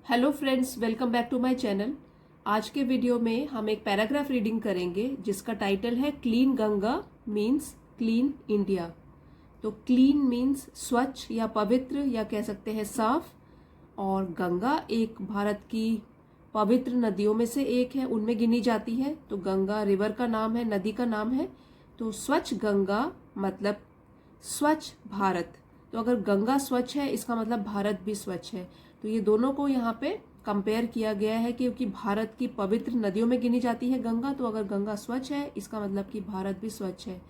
Hello friends, welcome back to my channel. आज के video में हम एक पैराग्राफ रीडिंग करेंगे जिसका टाइटल है clean Ganga means clean India. तो क्लीन मीन्स स्वच्छ या पवित्र या कह सकते हैं साफ, और गंगा एक भारत की पवित्र नदियों में से एक है, उनमें गिनी जाती है। तो गंगा रिवर का नाम है, नदी का नाम है। तो स्वच्छ गंगा मतलब स्वच्छ भारत। तो अगर गंगा स्वच्छ है इसका मतलब भारत भी स्वच्छ है। तो ये दोनों को यहाँ पे कंपेयर किया गया है क्योंकि भारत की पवित्र नदियों में गिनी जाती है गंगा। तो अगर गंगा स्वच्छ है इसका मतलब कि भारत भी स्वच्छ है।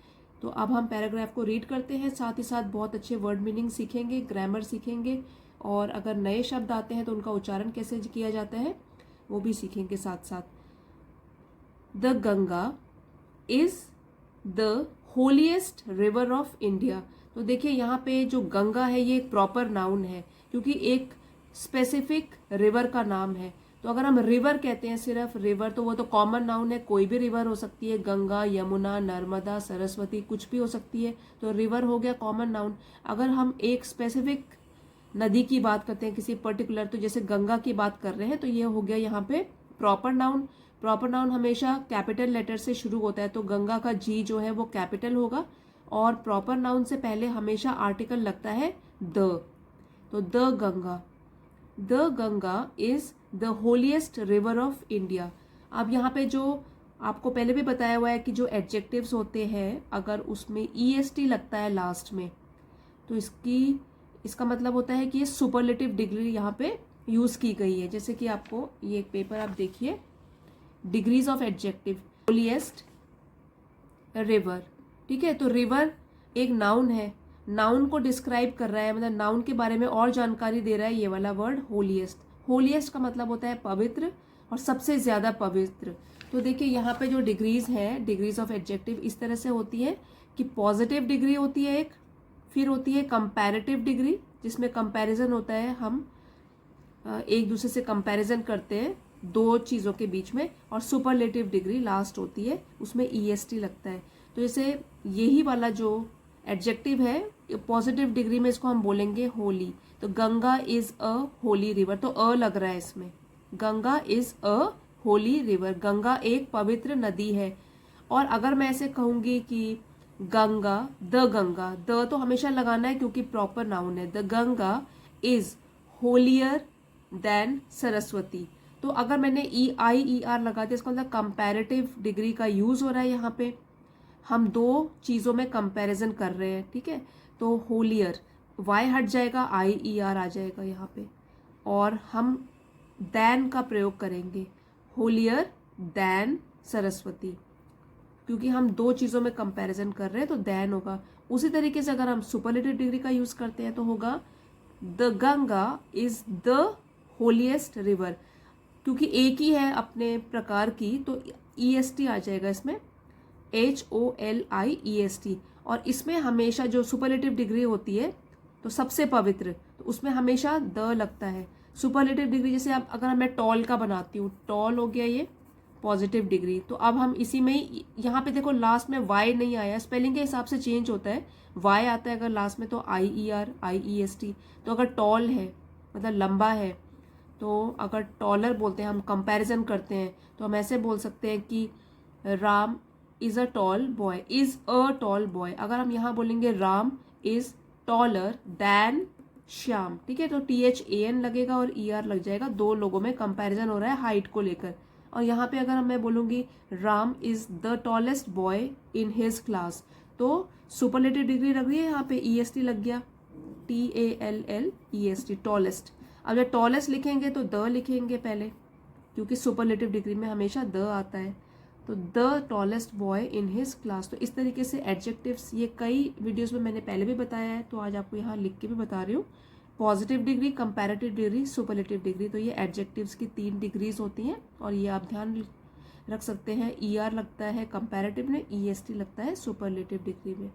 तो अब हम पैराग्राफ को रीड करते हैं, साथ ही साथ बहुत अच्छे वर्ड मीनिंग सीखेंगे, ग्रामर सीखेंगे, और अगर नए शब्द आते हैं तो उनका उच्चारण कैसे किया जाता है वो भी सीखेंगे साथ साथ। The Ganga is the holiest river of India. तो देखिए यहाँ पे जो गंगा है ये एक प्रॉपर नाउन है क्योंकि एक स्पेसिफिक रिवर का नाम है। तो अगर हम रिवर कहते हैं सिर्फ रिवर तो वो तो कॉमन नाउन है, कोई भी रिवर हो सकती है, गंगा, यमुना, नर्मदा, सरस्वती, कुछ भी हो सकती है। तो रिवर हो गया कॉमन नाउन। अगर हम एक स्पेसिफिक नदी की बात करते हैं किसी पर्टिकुलर, तो जैसे गंगा की बात कर रहे हैं तो ये हो गया यहाँ पे प्रॉपर नाउन। प्रॉपर नाउन हमेशा कैपिटल लेटर से शुरू होता है, तो गंगा का जी जो है वो कैपिटल होगा, और प्रॉपर नाउन से पहले हमेशा आर्टिकल लगता है द। तो the Ganga is the holiest river of India. अब यहाँ पे जो आपको पहले भी बताया हुआ है कि जो एडजेक्टिव्स होते हैं अगर उसमें ईएसटी लगता है लास्ट में तो इसका मतलब होता है कि ये सुपरलेटिव डिग्री यहाँ पे यूज की गई है। जैसे कि आपको ये एक पेपर आप देखिए, degrees of adjective, holiest river. ठीक है, तो रिवर एक नाउन है, नाउन को डिस्क्राइब कर रहा है, मतलब नाउन के बारे में और जानकारी दे रहा है ये वाला वर्ड होलीएस्ट। होलीएस्ट का मतलब होता है पवित्र और सबसे ज्यादा पवित्र। तो देखिए यहाँ पे जो डिग्रीज है, डिग्रीज ऑफ एडजेक्टिव इस तरह से होती है कि पॉजिटिव डिग्री होती है एक, फिर होती है कंपैरेटिव डिग्री जिसमें कंपैरिजन होता है, हम एक दूसरे से कंपैरिजन करते हैं दो चीज़ों के बीच में, और सुपरलेटिव डिग्री लास्ट होती है, उसमें ईएसटी लगता है। तो जैसे यही वाला जो एडजेक्टिव है पॉजिटिव डिग्री में इसको हम बोलेंगे होली। तो Ganga is a Holi river, तो अ लग रहा है इसमें, Ganga is a Holi river, Ganga एक पवित्र नदी है। और अगर मैं ऐसे कहूंगी कि गंगा, द तो हमेशा लगाना है क्योंकि प्रॉपर नाउन है। The Ganga is holier then Saraswati. तो अगर मैंने EIER लगा दिया इसका मतलब कंपैरेटिव डिग्री का यूज हो रहा है। यहाँ पे हम दो चीजों में कंपैरिजन कर रहे हैं, ठीक है। तो होलियर, वाई हट जाएगा, IER आ जाएगा यहाँ पे, और हम दैन का प्रयोग करेंगे, होलियर दैन सरस्वती, क्योंकि हम दो चीजों में कंपैरिजन कर रहे हैं तो दैन होगा। उसी तरीके से अगर हम सुपरलेटिव डिग्री का यूज करते हैं तो होगा the Ganga is the holiest river, क्योंकि एक ही है अपने प्रकार की तो EST आ जाएगा इसमें, HOLIEST। और इसमें हमेशा जो सुपरलेटिव डिग्री होती है तो सबसे पवित्र, तो उसमें हमेशा द लगता है। सुपरलेटिव डिग्री जैसे अब अगर मैं टॉल का बनाती हूँ, टॉल हो गया ये पॉजिटिव डिग्री, तो अब हम इसी में ही, यहाँ पे देखो लास्ट में वाई नहीं आया, स्पेलिंग के हिसाब से चेंज होता है, वाई आता है अगर लास्ट में तो IER IEST। तो अगर टॉल है मतलब लंबा है, तो अगर टॉलर बोलते हैं, हम कंपैरिजन करते हैं तो हम ऐसे बोल सकते हैं कि Ram is a tall boy, is a tall boy. अगर हम यहाँ बोलेंगे Ram is taller than Shyam, ठीक है, तो THAN लगेगा और ER लग जाएगा, दो लोगों में कंपैरिजन हो रहा है हाइट को लेकर। और यहाँ पे अगर मैं बोलूंगी Ram is the tallest boy in his class, तो सुपरलेटिव डिग्री लग रही है, यहाँ पे EST लग गया, TALLEST, टॉलेस्ट। अब जब टॉलेस्ट लिखेंगे तो द लिखेंगे पहले, क्योंकि सुपरलेटिव डिग्री में हमेशा द आता है। तो the tallest boy in his class. तो इस तरीके से एडजेक्टिव्स ये कई वीडियोस में मैंने पहले भी बताया है, तो आज आपको यहाँ लिख के भी बता रही हूँ। Positive degree, comparative degree, superlative degree, तो ये एडजेक्टिव्स की 3 डिग्रीज होती हैं, और ये आप ध्यान रख सकते हैं। ER लगता है कंपैरेटिव में, EST लगता है सुपरलेटिव डिग्री में।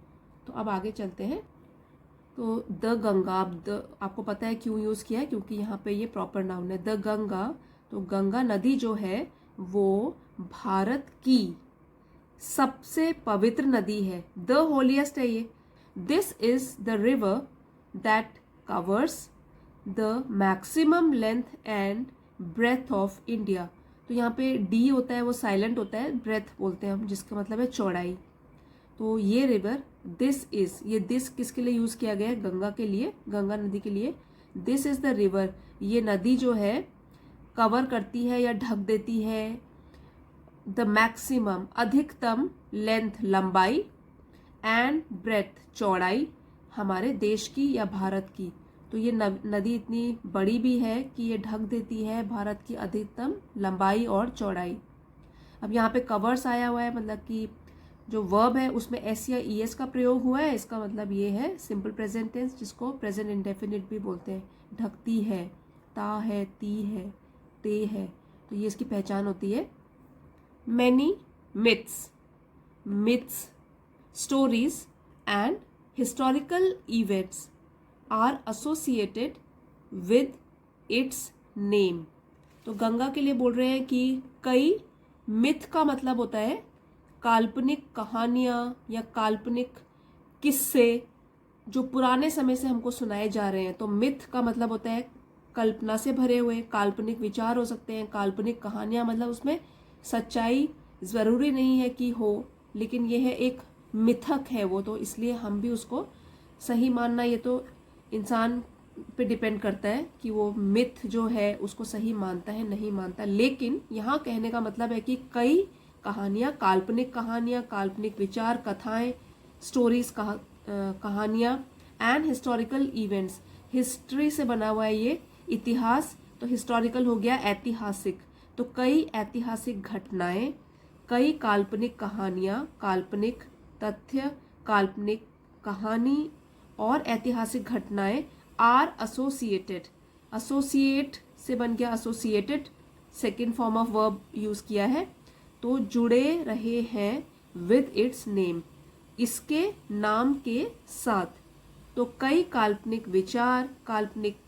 तो अब आगे चलते हैं। तो द गंगा, आपको पता है क्यों यूज किया है, क्योंकि यहाँ पे ये प्रॉपर नाउन है, द गंगा। तो गंगा नदी जो है वो भारत की सबसे पवित्र नदी है, द होलीएस्ट है ये। This is the river that covers the maximum length and breadth of India. तो यहाँ पे डी होता है वो साइलेंट होता है, ब्रेथ बोलते हैं हम, जिसका मतलब है चौड़ाई। तो ये रिवर दिस इज, ये दिस किसके लिए यूज किया गया है? गंगा के लिए, गंगा नदी के लिए। दिस इज द रिवर, ये नदी जो है कवर करती है या ढक देती है द मैक्सिमम, अधिकतम, लेंथ, लंबाई, एंड ब्रेथ, चौड़ाई, हमारे देश की या भारत की। तो ये नदी इतनी बड़ी भी है कि ये ढक देती है भारत की अधिकतम लंबाई और चौड़ाई। अब यहाँ पे कवर्स आया हुआ है, मतलब कि जो वर्ब है उसमें एस या ई एस का प्रयोग हुआ है। इसका मतलब ये है सिंपल प्रेजेंट टेंस, जिसको प्रेजेंट इंडेफिनिट भी बोलते हैं। ढकती है, ता है, ती है, ते है, तो ये इसकी पहचान होती है। Many myths, myths, stories and historical events are associated with its name. तो गंगा के लिए बोल रहे हैं कि कई, मिथ का मतलब होता है काल्पनिक कहानियां या काल्पनिक किस्से जो पुराने समय से हमको सुनाए जा रहे हैं। तो मिथ का मतलब होता है कल्पना से भरे हुए, काल्पनिक विचार हो सकते हैं, काल्पनिक कहानियां, मतलब उसमें सच्चाई जरूरी नहीं है कि हो, लेकिन यह है एक मिथक है वो, तो इसलिए हम भी उसको सही मानना, ये तो इंसान पे डिपेंड करता है कि वो मिथ जो है उसको सही मानता है नहीं मानता। लेकिन यहाँ कहने का मतलब है कि कई कहानियाँ, काल्पनिक विचार, कथाएं, स्टोरीज, कहानियाँ, एंड हिस्टोरिकल इवेंट्स, हिस्ट्री से बना हुआ है ये, इतिहास, तो हिस्टोरिकल हो गया ऐतिहासिक। तो कई ऐतिहासिक घटनाएं, कई काल्पनिक कहानियाँ, काल्पनिक तथ्य, काल्पनिक कहानी और ऐतिहासिक घटनाएं आर एसोसिएटेड, एसोसिएट से बन गया associated, second form of verb use किया है, तो जुड़े रहे हैं विद इट्स नेम, इसके नाम के साथ। तो कई काल्पनिक विचार, काल्पनिक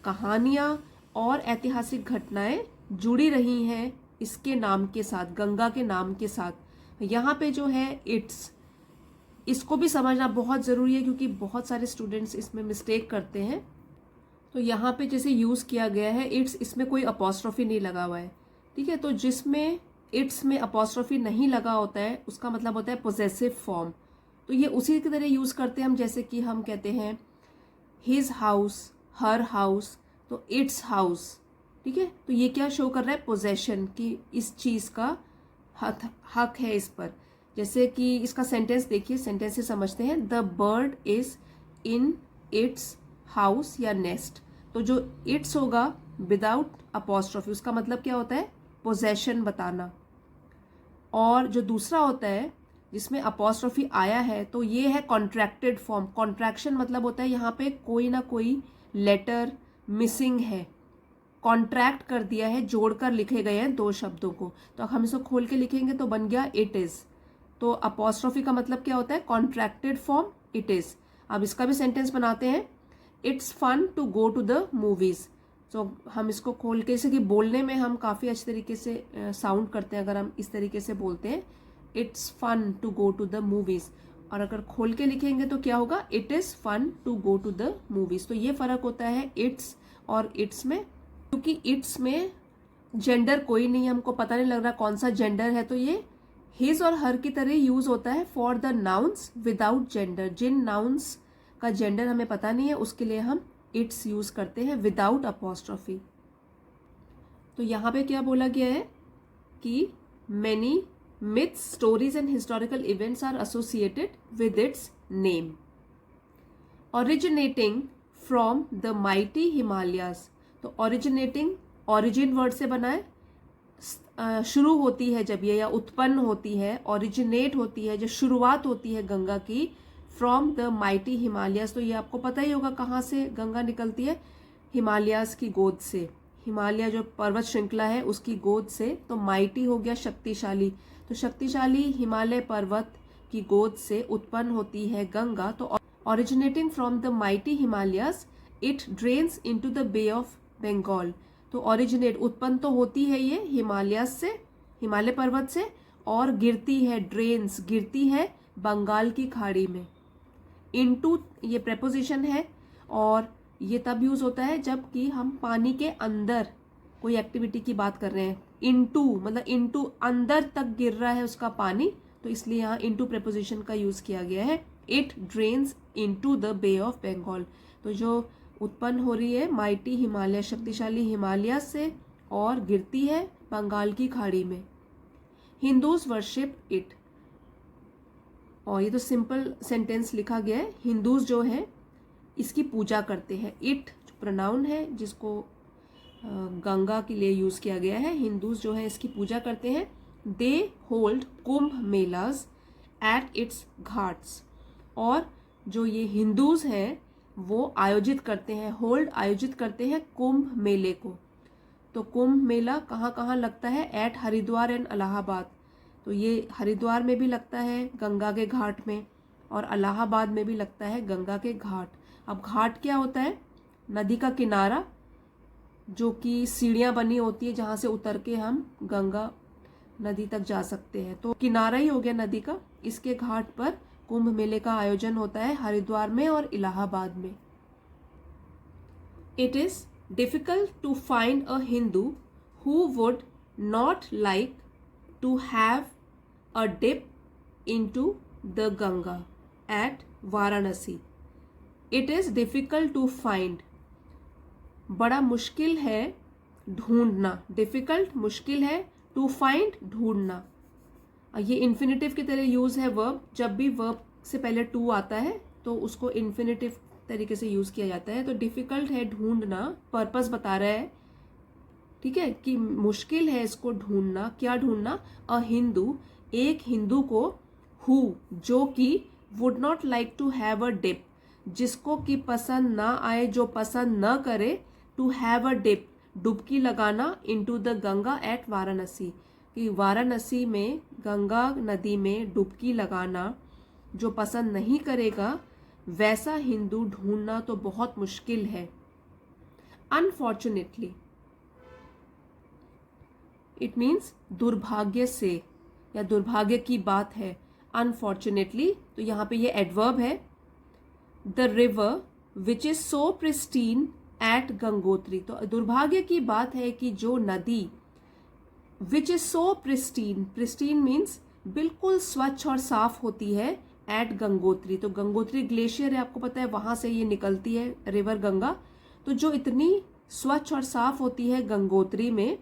कहानियां और ऐतिहासिक घटनाएं जुड़ी रही हैं इसके नाम के साथ, गंगा के नाम के साथ। यहाँ पे जो है इट्स, इसको भी समझना बहुत ज़रूरी है क्योंकि बहुत सारे स्टूडेंट्स इसमें मिस्टेक करते हैं। तो यहाँ पे जैसे यूज़ किया गया है इट्स, इसमें कोई अपॉस्ट्रोफी नहीं लगा हुआ है, ठीक है। तो जिसमें इट्स में अपॉस्ट्रोफी नहीं लगा होता है उसका मतलब होता है पोजेसिव फॉर्म। तो ये उसी की तरह यूज़ करते हैं हम, जैसे कि हम कहते हैं हिज हाउस, हर हाउस, तो इट्स हाउस, ठीक है। तो ये क्या शो कर रहा है? पोजेशन, कि इस चीज़ का हक है इस पर। जैसे कि इसका सेंटेंस देखिए, सेंटेंस से समझते हैं। The bird is in its house या नेस्ट। तो जो इट्स होगा विदाउट अपॉस्ट्रोफी, उसका मतलब क्या होता है? पोजेशन बताना। और जो दूसरा होता है जिसमें अपॉस्ट्रोफी आया है, तो ये है कॉन्ट्रैक्टेड फॉर्म। कॉन्ट्रैक्शन मतलब होता है यहाँ पे कोई ना कोई लेटर मिसिंग है, कॉन्ट्रैक्ट कर दिया है, जोड़कर लिखे गए हैं दो शब्दों को। तो हम इसको खोल के लिखेंगे तो बन गया इट इज। तो अपॉस्ट्रोफी का मतलब क्या होता है? Contracted form, it is. अब इसका भी सेंटेंस बनाते हैं। It's fun to go to the movies. तो हम इसको खोल के, जैसे कि बोलने में हम काफ़ी अच्छे तरीके से साउंड करते हैं अगर हम इस तरीके से बोलते हैं, it's fun to go to the movies. और अगर खोल के लिखेंगे तो क्या होगा? It is fun to go to the movies. तो ये फर्क होता है इट्स और इट्स में, क्योंकि इट्स में जेंडर कोई नहीं है, हमको पता नहीं लग रहा कौन सा जेंडर है। तो ये हिज और हर की तरह यूज होता है for the nouns without gender. जिन नाउन्स का जेंडर हमें पता नहीं है उसके लिए हम इट्स यूज करते हैं विदाउट अपॉस्ट्रोफी। तो यहाँ पे क्या बोला गया है कि many myths, stories and historical events are associated with its name. Originating from the mighty Himalayas. तो originating, origin word से बना है, शुरू होती है जब ये, या उत्पन्न होती है, originate होती है, जो शुरुआत होती है गंगा की, from the mighty Himalayas। तो ये आपको पता ही होगा कहाँ से गंगा निकलती है? हिमालयास की गोद से, हिमालय जो पर्वत श्रृंखला है उसकी गोद से। तो माइटी हो गया शक्तिशाली, तो शक्तिशाली हिमालय पर्वत की गोद से उत्पन्न होती है गंगा। तो originating from the mighty Himalayas, it drains into the bay of Bengal. तो ओरिजिनेट, उत्पन्न तो होती है ये हिमालयस से, हिमालय पर्वत से, और गिरती है, ड्रेन्स, गिरती है बंगाल की खाड़ी में। इनटू ये प्रेपोजिशन है, और ये तब यूज होता है जब कि हम पानी के अंदर कोई एक्टिविटी की बात कर रहे हैं। इनटू मतलब इनटू अंदर तक गिर रहा है उसका पानी, तो इसलिए यहाँ इनटू प्रेपोजिशन का यूज किया गया है। It drains into the bay of Bengal, तो जो उत्पन्न हो रही है माइटी हिमालय, शक्तिशाली हिमालय से, और गिरती है बंगाल की खाड़ी में। हिंदूज वर्शिप इट, और ये तो सिंपल सेंटेंस लिखा गया है। हिंदूज जो है इसकी पूजा करते हैं। इट प्रोनाउन है जिसको गंगा के लिए यूज किया गया है। हिंदूज जो है इसकी पूजा करते हैं। They hold Kumbh melas at its Ghats, और जो ये हिंदूज हैं वो आयोजित करते हैं, होल्ड आयोजित करते हैं कुंभ मेले को। तो कुंभ मेला कहाँ कहाँ लगता है? एट हरिद्वार एंड इलाहाबाद, तो ये हरिद्वार में भी लगता है गंगा के घाट में, और इलाहाबाद में भी लगता है गंगा के घाट। अब घाट क्या होता है? नदी का किनारा, जो कि सीढ़ियाँ बनी होती है जहाँ से उतर के हम गंगा नदी तक जा सकते हैं, तो किनारा ही हो गया नदी का। इसके घाट पर कुंभ मेले का आयोजन होता है हरिद्वार में और इलाहाबाद में। It is difficult to find a Hindu who would not like to have a dip into the Ganga at Varanasi. It is difficult to find, बड़ा मुश्किल है ढूंढना। डिफिकल्ट मुश्किल है, टू फाइंड ढूंढना। ये इन्फिनेटिव की तरह यूज है वर्ब। जब भी वर्ब से पहले टू आता है तो उसको इन्फिनेटिव तरीके से यूज किया जाता है। तो डिफिकल्ट है ढूंढना, पर्पस बता रहा है, ठीक है, कि मुश्किल है इसको ढूंढना। क्या ढूंढना? अ हिंदू, एक हिंदू को, हु जो कि, would not like to have a dip, जिसको कि पसंद ना आए, जो पसंद न करे, टू हैव अ डिप डुबकी लगाना, into the Ganga at Varanasi, कि वाराणसी में गंगा नदी में डुबकी लगाना जो पसंद नहीं करेगा वैसा हिंदू ढूंढना तो बहुत मुश्किल है। अनफॉर्चुनेटली, इट मीन्स दुर्भाग्य से या दुर्भाग्य की बात है। अनफॉर्चुनेटली, तो यहाँ पे ये एडवर्ब है। The river which is so pristine at Gangotri, तो दुर्भाग्य की बात है कि जो नदी, which is so pristine, pristine means बिल्कुल स्वच्छ और साफ होती है, एट गंगोत्री, तो गंगोत्री ग्लेशियर है, आपको पता है, वहां से ये निकलती है रिवर गंगा। तो जो इतनी स्वच्छ और साफ होती है गंगोत्री में,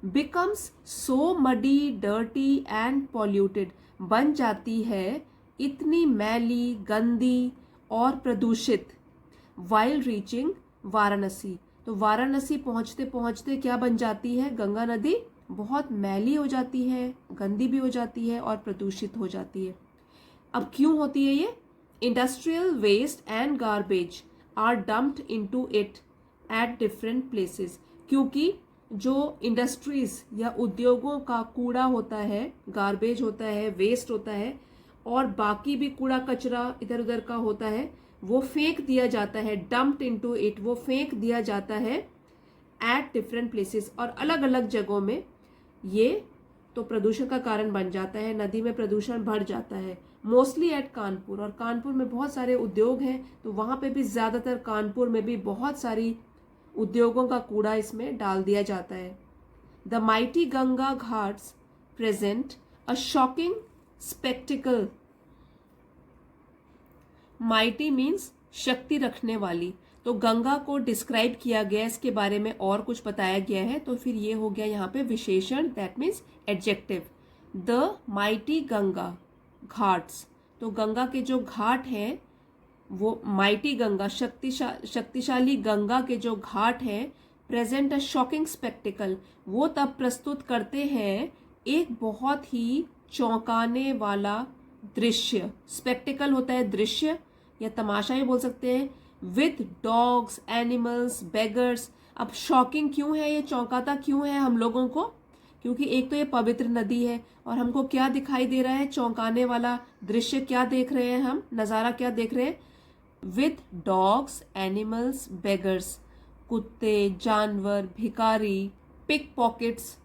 becomes so muddy, dirty and polluted, बन जाती है इतनी मैली, गंदी और प्रदूषित, वाइल रीचिंग वाराणसी, तो वाराणसी पहुंचते पहुंचते क्या बन जाती है? गंगा नदी बहुत मैली हो जाती है, गंदी भी हो जाती है और प्रदूषित हो जाती है। अब क्यों होती है ये? Industrial waste and garbage are dumped into it at different places, क्योंकि जो इंडस्ट्रीज या उद्योगों का कूड़ा होता है, गार्बेज होता है, वेस्ट होता है, और बाकी भी कूड़ा कचरा इधर उधर का होता है, वो फेंक दिया जाता है, डम्प्ड इनटू इट, वो फेंक दिया जाता है एट डिफरेंट प्लेसेस, और अलग अलग जगहों में। ये तो प्रदूषण का कारण बन जाता है, नदी में प्रदूषण बढ़ जाता है। मोस्टली एट कानपुर, और कानपुर में बहुत सारे उद्योग हैं, तो वहाँ पे भी ज़्यादातर कानपुर में भी बहुत सारी उद्योगों का कूड़ा इसमें डाल दिया जाता है। The mighty Ganga Ghats present a shocking spectacled. Mighty means शक्ति रखने वाली, तो गंगा को डिस्क्राइब किया गया, इसके बारे में और कुछ बताया गया है, तो फिर ये हो गया यहाँ पे विशेषण, that means adjective. The mighty Ganga Ghats, तो गंगा के जो घाट हैं वो माइटी गंगा, शक्तिशाली गंगा के जो घाट हैं, प्रेजेंट अ शॉकिंग स्पेक्टिकल, वो तब प्रस्तुत करते हैं एक बहुत ही चौंकाने वाला दृश्य। स्पेक्टिकल होता है दृश्य या तमाशा भी बोल सकते हैं। With dogs, animals, beggars. अब शॉकिंग क्यों है, ये चौंकाता क्यों है हम लोगों को? क्योंकि एक तो ये पवित्र नदी है, और हमको क्या दिखाई दे रहा है? चौंकाने वाला दृश्य क्या देख रहे हैं हम, नज़ारा क्या देख रहे हैं? विद डॉग्स, एनिमल्स, बेगर्स, कुत्ते, जानवर, भिखारी, पिक पॉकेट्स,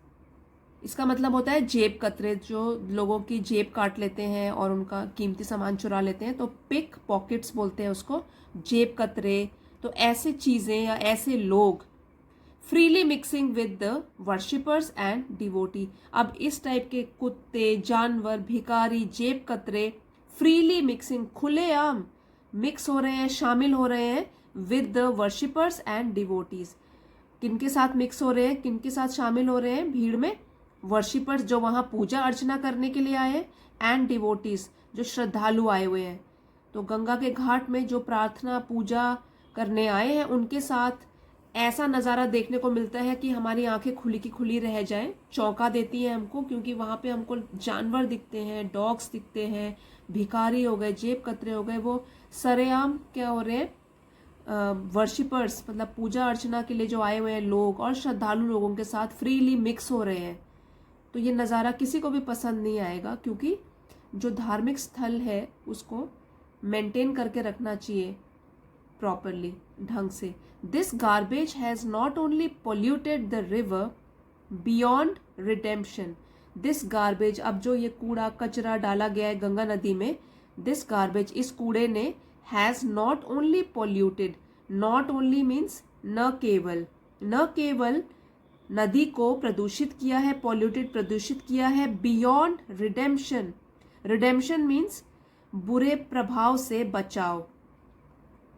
इसका मतलब होता है जेब कतरे, जो लोगों की जेब काट लेते हैं और उनका कीमती सामान चुरा लेते हैं, तो पिक पॉकेट्स बोलते हैं उसको। जेब कतरे, तो ऐसे चीजें या ऐसे लोग freely mixing with the worshippers and devotee. अब इस टाइप के कुत्ते, जानवर, भिखारी, जेब कतरे फ्रीली मिक्सिंग, खुलेआम मिक्स हो रहे हैं, शामिल हो रहे हैं with the worshippers and devotees. किनके साथ मिक्स हो रहे हैं, किनके साथ शामिल हो रहे हैं भीड़ में? वर्शिपर्स जो वहां पूजा अर्चना करने के लिए आए हैं, एंड डिवोटीज जो श्रद्धालु आए हुए हैं। तो गंगा के घाट में जो प्रार्थना पूजा करने आए हैं उनके साथ ऐसा नज़ारा देखने को मिलता है कि हमारी आंखें खुली की खुली रह जाएं, चौंका देती हैं हमको, क्योंकि वहां पे हमको जानवर दिखते हैं, डॉग्स दिखते हैं, भिखारी हो गए, जेब कतरे हो गए, वो सरेआम क्या हो रहे हैं, वर्शिपर्स मतलब पूजा अर्चना के लिए जो आए हुए हैं लोग और श्रद्धालु लोगों के साथ फ्रीली मिक्स हो रहे हैं। तो ये नज़ारा किसी को भी पसंद नहीं आएगा, क्योंकि जो धार्मिक स्थल है उसको मेंटेन करके रखना चाहिए प्रॉपरली, ढंग से। This garbage has not only polluted the river beyond redemption. This garbage, अब जो ये कूड़ा कचरा डाला गया है गंगा नदी में, दिस गार्बेज, इस कूड़े ने has not only polluted, not only means न केवल नदी को प्रदूषित किया है, पॉल्यूटेड प्रदूषित किया है, बियॉन्ड रिडेम्पशन। रिडेम्पशन मीन्स बुरे प्रभाव से बचाव,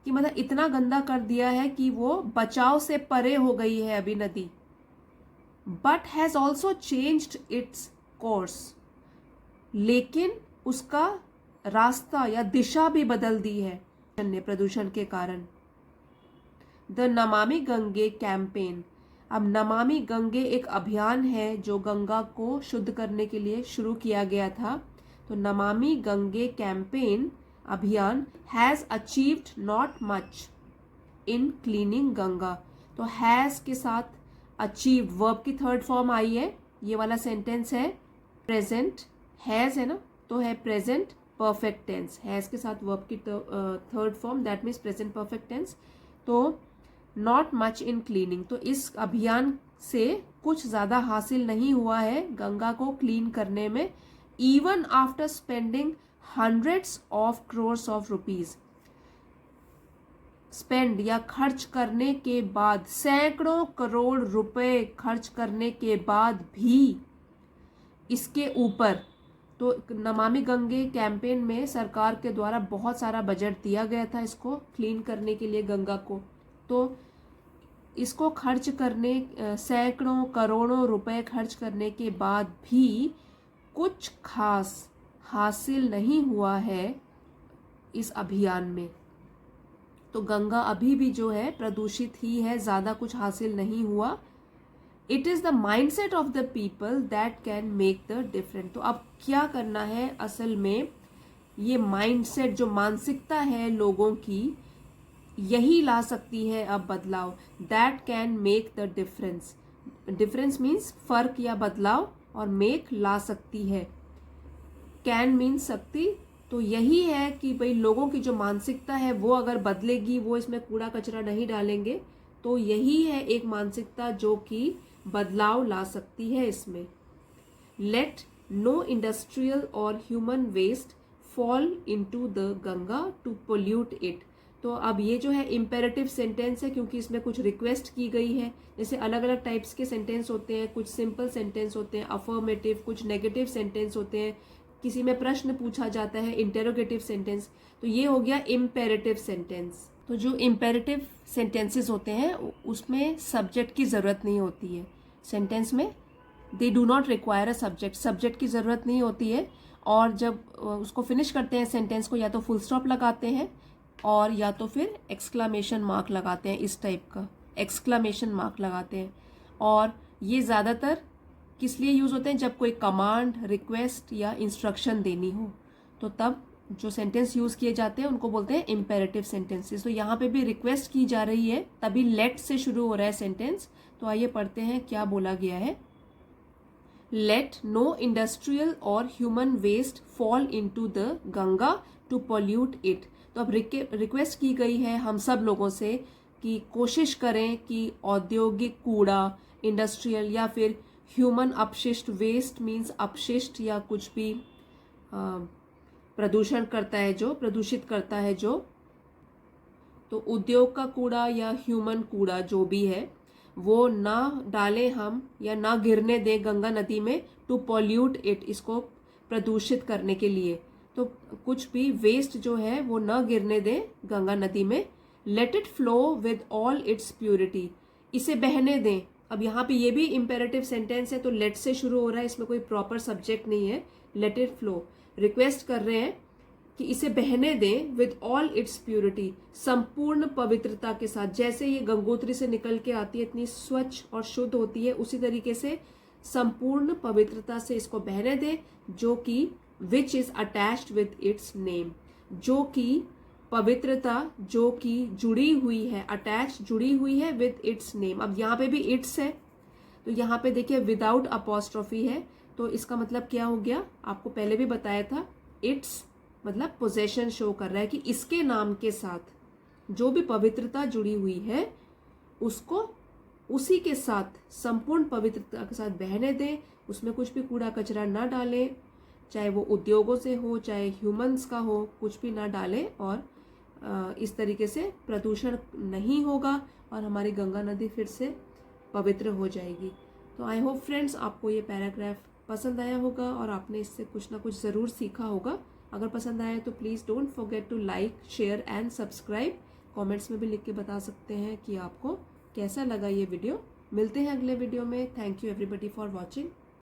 कि मतलब इतना गंदा कर दिया है कि वो बचाव से परे हो गई है अभी नदी। But has also changed its course, लेकिन उसका रास्ता या दिशा भी बदल दी है प्रदूषण के कारण। द नमामि गंगे कैंपेन, अब नमामि गंगे एक अभियान है जो गंगा को शुद्ध करने के लिए शुरू किया गया था। तो नमामि गंगे कैंपेन अभियान has achieved not much in cleaning Ganga. तो हैज के साथ अचीव्ड वर्ब की थर्ड फॉर्म आई है, ये वाला सेंटेंस है प्रेजेंट, हैज है ना, तो है प्रेजेंट परफेक्ट टेंस, हैज के साथ वर्ब की third form, that means present perfect tense. तो नॉट मच इन क्लीनिंग, तो इस अभियान से कुछ ज्यादा हासिल नहीं हुआ है गंगा को क्लीन करने में, even after spending hundreds of crores of rupees. Spend या खर्च करने के बाद, सैकड़ों करोड़ रुपए खर्च करने के बाद भी इसके ऊपर, तो नमामि गंगे कैंपेन में सरकार के द्वारा बहुत सारा बजट दिया गया था इसको क्लीन करने के लिए गंगा को। तो इसको खर्च करने, सैकड़ों करोड़ों रुपए खर्च करने के बाद भी कुछ खास हासिल नहीं हुआ है इस अभियान में। तो गंगा अभी भी जो है प्रदूषित ही है, ज्यादा कुछ हासिल नहीं हुआ। It is the mindset of the people that can make the difference. तो अब क्या करना है असल में, ये माइंडसेट जो मानसिकता है लोगों की, यही ला सकती है अब बदलाव। That can make the difference, difference means फर्क या बदलाव, और मेक ला सकती है, कैन मीन्स सकती। तो यही है कि भाई लोगों की जो मानसिकता है वो अगर बदलेगी, वो इसमें कूड़ा कचरा नहीं डालेंगे, तो यही है एक मानसिकता जो कि बदलाव ला सकती है इसमें। लेट नो इंडस्ट्रियल और human waste fall into the Ganga to pollute it. तो अब ये जो है इम्पेरेटिव सेंटेंस है, क्योंकि इसमें कुछ रिक्वेस्ट की गई है। जैसे अलग अलग टाइप्स के सेंटेंस होते हैं, कुछ सिंपल सेंटेंस होते हैं अफर्मेटिव, कुछ नेगेटिव सेंटेंस होते हैं, किसी में प्रश्न पूछा जाता है इंटेरोगेटिव सेंटेंस। तो ये हो गया इम्पेरेटिव सेंटेंस। तो जो इम्पेरेटिव सेंटेंसेस होते हैं उसमें सब्जेक्ट की ज़रूरत नहीं होती है सेंटेंस में, they do not require a subject, subject की ज़रूरत नहीं होती है। और जब उसको फिनिश करते हैं सेंटेंस को, या तो फुल स्टॉप लगाते हैं और या तो फिर एक्सक्लामेशन मार्क लगाते हैं, इस टाइप का एक्सक्लामेशन मार्क लगाते हैं। और ये ज़्यादातर किस लिए यूज़ होते हैं, जब कोई कमांड, रिक्वेस्ट या इंस्ट्रक्शन देनी हो, तो तब जो सेंटेंस यूज़ किए जाते हैं उनको बोलते हैं इम्पेरेटिव सेंटेंसेस। तो यहाँ पे भी रिक्वेस्ट की जा रही है, तभी लेट से शुरू हो रहा है सेंटेंस। तो आइए पढ़ते हैं क्या बोला गया है। लेट नो इंडस्ट्रियल और human waste fall into the Ganga to pollute it. तो अब रिक्वेस्ट की गई है हम सब लोगों से कि कोशिश करें कि औद्योगिक कूड़ा, इंडस्ट्रियल या फिर ह्यूमन अपशिष्ट, वेस्ट मीन्स अपशिष्ट या कुछ भी प्रदूषण करता है, जो प्रदूषित करता है, जो तो उद्योग का कूड़ा या ह्यूमन कूड़ा जो भी है वो ना डालें हम या ना गिरने दें गंगा नदी में टू पॉल्यूट इट, इसको प्रदूषित करने के लिए। तो कुछ भी वेस्ट जो है वो ना गिरने दें गंगा नदी में। Let it flow with all it's purity, इसे बहने दें। अब यहाँ पे ये भी इम्पेरेटिव सेंटेंस है, तो लेट से शुरू हो रहा है, इसमें कोई प्रॉपर सब्जेक्ट नहीं है। लेट इट फ्लो, रिक्वेस्ट कर रहे हैं कि इसे बहने दें विद ऑल इट्स प्योरिटी, संपूर्ण पवित्रता के साथ। जैसे ये गंगोत्री से निकल के आती है इतनी स्वच्छ और शुद्ध होती है, उसी तरीके से संपूर्ण पवित्रता से इसको बहने दें, जो कि which is attached with its name, जो कि पवित्रता जो कि जुड़ी हुई है, अटैच जुड़ी हुई है विद इट्स नेम। अब यहाँ पे भी इट्स है, तो यहाँ पे देखिए विदाउट अपोस्ट्रोफी है, तो इसका मतलब क्या हो गया, आपको पहले भी बताया था। इट्स मतलब पोजेशन शो कर रहा है कि इसके नाम के साथ जो भी पवित्रता जुड़ी हुई है उसको उसी के साथ संपूर्ण पवित्रता के साथ बहने दें। उसमें कुछ भी कूड़ा कचरा ना डालें, चाहे वो उद्योगों से हो चाहे ह्यूमंस का हो, कुछ भी ना डालें, और इस तरीके से प्रदूषण नहीं होगा और हमारी गंगा नदी फिर से पवित्र हो जाएगी। तो आई होप फ्रेंड्स आपको ये पैराग्राफ पसंद आया होगा और आपने इससे कुछ ना कुछ ज़रूर सीखा होगा। अगर पसंद आया तो please don't forget to like, share and subscribe. Comments में भी लिख के बता सकते हैं कि आपको कैसा लगा ये वीडियो। मिलते हैं अगले वीडियो में। Thank you everybody for watching.